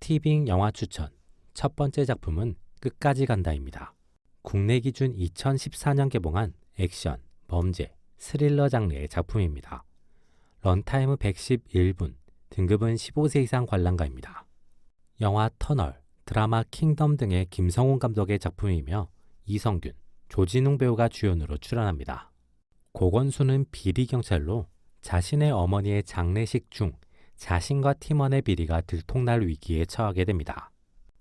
티빙 영화 추천 첫 번째 작품은 끝까지 간다입니다. 국내 기준 2014년 개봉한 액션, 범죄, 스릴러 장르의 작품입니다. 런타임은 111분, 등급은 15세 이상 관람가입니다. 영화 터널, 드라마 킹덤 등의 김성훈 감독의 작품이며 이성균, 조진웅 배우가 주연으로 출연합니다. 고건수는 비리경찰로 자신의 어머니의 장례식 중 자신과 팀원의 비리가 들통날 위기에 처하게 됩니다.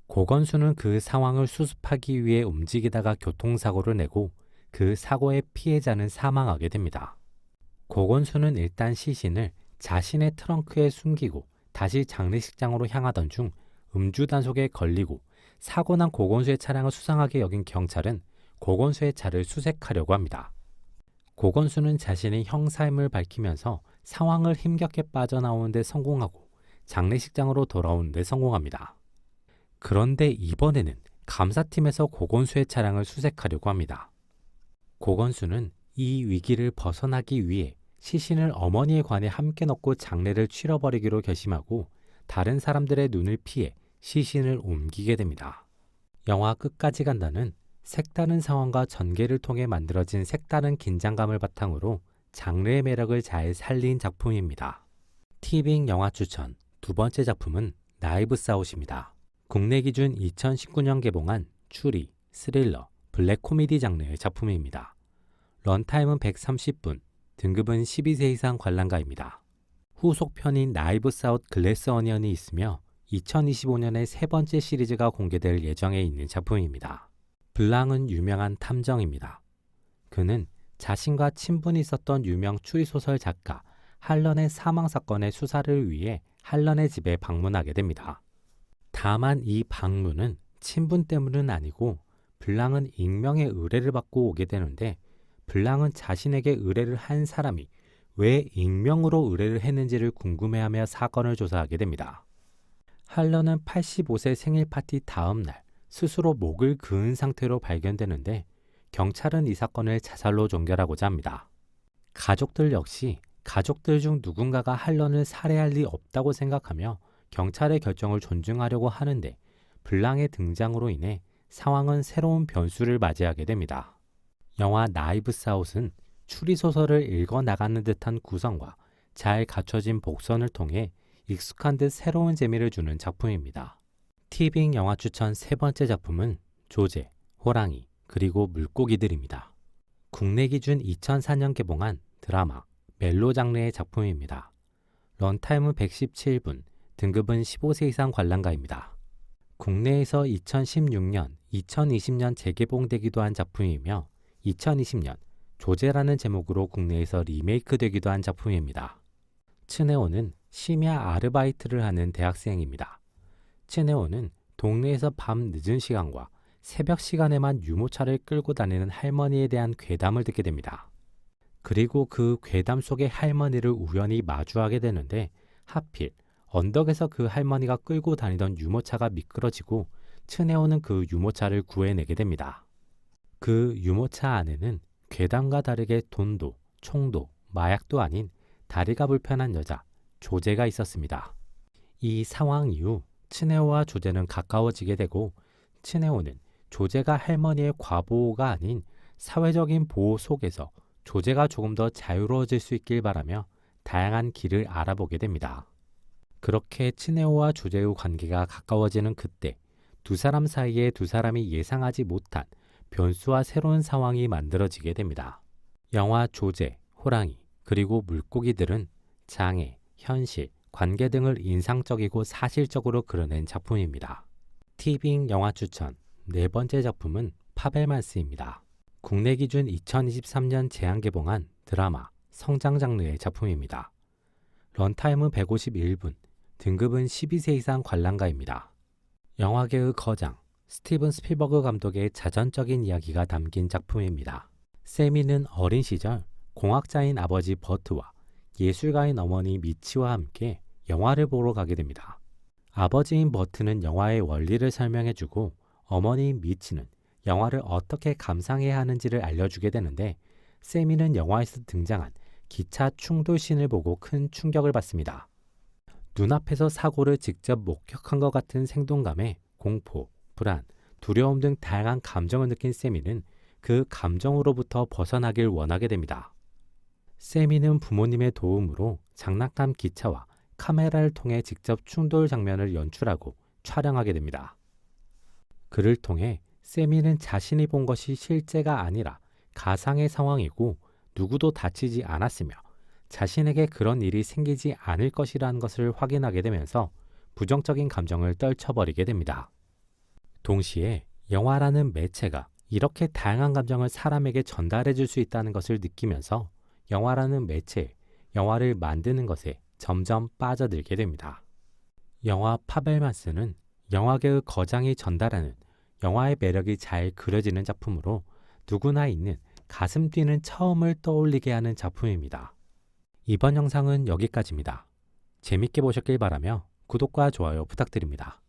고건수는 그 상황을 수습하기 위해 움직이다가 교통사고를 내고 그 사고의 피해자는 사망하게 됩니다. 고건수는 일단 시신을 자신의 트렁크에 숨기고 다시 장례식장으로 향하던 중 음주 단속에 걸리고 사고 난 고건수의 차량을 수상하게 여긴 경찰은 고건수의 차를 수색하려고 합니다. 고건수는 자신의 형사임을 밝히면서 상황을 힘겹게 빠져나오는 데 성공하고 장례식장으로 돌아오는 데 성공합니다. 그런데 이번에는 감사팀에서 고건수의 차량을 수색하려고 합니다. 고건수는 이 위기를 벗어나기 위해 시신을 어머니의 관에 함께 넣고 장례를 치러버리기로 결심하고 다른 사람들의 눈을 피해 시신을 옮기게 됩니다. 영화 끝까지 간다는 색다른 상황과 전개를 통해 만들어진 색다른 긴장감을 바탕으로 장르의 매력을 잘 살린 작품입니다. 티빙 영화 추천 두 번째 작품은 나이브스 아웃입니다. 국내 기준 2019년 개봉한 추리, 스릴러, 블랙 코미디 장르의 작품입니다. 런타임은 130분, 등급은 12세 이상 관람가입니다. 후속편인 나이브스 아웃 글래스 어니언이 있으며 2025년에 세 번째 시리즈가 공개될 예정에 있는 작품입니다. 블랑은 유명한 탐정입니다. 그는 자신과 친분이 있었던 유명 추리소설 작가 할런의 사망사건의 수사를 위해 할런의 집에 방문하게 됩니다. 다만 이 방문은 친분 때문은 아니고 블랑은 익명의 의뢰를 받고 오게 되는데 블랑은 자신에게 의뢰를 한 사람이 왜 익명으로 의뢰를 했는지를 궁금해하며 사건을 조사하게 됩니다. 할런은 85세 생일 파티 다음 날 스스로 목을 그은 상태로 발견되는데 경찰은 이 사건을 자살로 종결하고자 합니다. 가족들 역시 가족들 중 누군가가 할런을 살해할 리 없다고 생각하며 경찰의 결정을 존중하려고 하는데 블랑의 등장으로 인해 상황은 새로운 변수를 맞이하게 됩니다. 영화 나이브스 아웃은 추리소설을 읽어나가는 듯한 구성과 잘 갖춰진 복선을 통해 익숙한 듯 새로운 재미를 주는 작품입니다. 티빙 영화 추천 세 번째 작품은 조제, 호랑이, 그리고 물고기들입니다. 국내 기준 2004년 개봉한 드라마, 멜로 장르의 작품입니다. 런타임은 117분, 등급은 15세 이상 관람가입니다. 국내에서 2016년, 2020년 재개봉되기도 한 작품이며 2020년 조제라는 제목으로 국내에서 리메이크되기도 한 작품입니다. 츠네오는 심야 아르바이트를 하는 대학생입니다. 츠네오는 동네에서 밤 늦은 시간과 새벽 시간에만 유모차를 끌고 다니는 할머니에 대한 괴담을 듣게 됩니다. 그리고 그 괴담 속의 할머니를 우연히 마주하게 되는데 하필 언덕에서 그 할머니가 끌고 다니던 유모차가 미끄러지고 츠네오는 그 유모차를 구해내게 됩니다. 그 유모차 안에는 괴담과 다르게 돈도, 총도, 마약도 아닌 다리가 불편한 여자, 조제가 있었습니다. 이 상황 이후 츠네오와 조제는 가까워지게 되고 츠네오는 조제가 할머니의 과보호가 아닌 사회적인 보호 속에서 조제가 조금 더 자유로워질 수 있길 바라며 다양한 길을 알아보게 됩니다. 그렇게 츠네오와 조제의 관계가 가까워지는 그때 두 사람 사이에 두 사람이 예상하지 못한 변수와 새로운 상황이 만들어지게 됩니다. 영화 조제, 호랑이, 그리고 물고기들은 장애, 현실, 관계 등을 인상적이고 사실적으로 그려낸 작품입니다. 티빙 영화 추천 네 번째 작품은 파벨만스입니다. 국내 기준 2023년 재향 개봉한 드라마, 성장 장르의 작품입니다. 런타임은 151분, 등급은 12세 이상 관람가입니다. 영화계의 거장, 스티븐 스필버그 감독의 자전적인 이야기가 담긴 작품입니다. 세미는 어린 시절 공학자인 아버지 버트와 예술가인 어머니 미치와 함께 영화를 보러 가게 됩니다. 아버지인 버트는 영화의 원리를 설명해주고 어머니인 미치는 영화를 어떻게 감상해야 하는지를 알려주게 되는데 세미는 영화에서 등장한 기차 충돌 씬을 보고 큰 충격을 받습니다. 눈앞에서 사고를 직접 목격한 것 같은 생동감에 공포, 불안, 두려움 등 다양한 감정을 느낀 세미는 그 감정으로부터 벗어나길 원하게 됩니다. 세미는 부모님의 도움으로 장난감 기차와 카메라를 통해 직접 충돌 장면을 연출하고 촬영하게 됩니다. 그를 통해 세미는 자신이 본 것이 실제가 아니라 가상의 상황이고 누구도 다치지 않았으며 자신에게 그런 일이 생기지 않을 것이라는 것을 확인하게 되면서 부정적인 감정을 떨쳐버리게 됩니다. 동시에 영화라는 매체가 이렇게 다양한 감정을 사람에게 전달해 줄 수 있다는 것을 느끼면서 영화라는 매체, 영화를 만드는 것에 점점 빠져들게 됩니다. 영화 파벨마스는 영화계의 거장이 전달하는 영화의 매력이 잘 그려지는 작품으로 누구나 있는 가슴 뛰는 처음을 떠올리게 하는 작품입니다. 이번 영상은 여기까지입니다. 재밌게 보셨길 바라며 구독과 좋아요 부탁드립니다.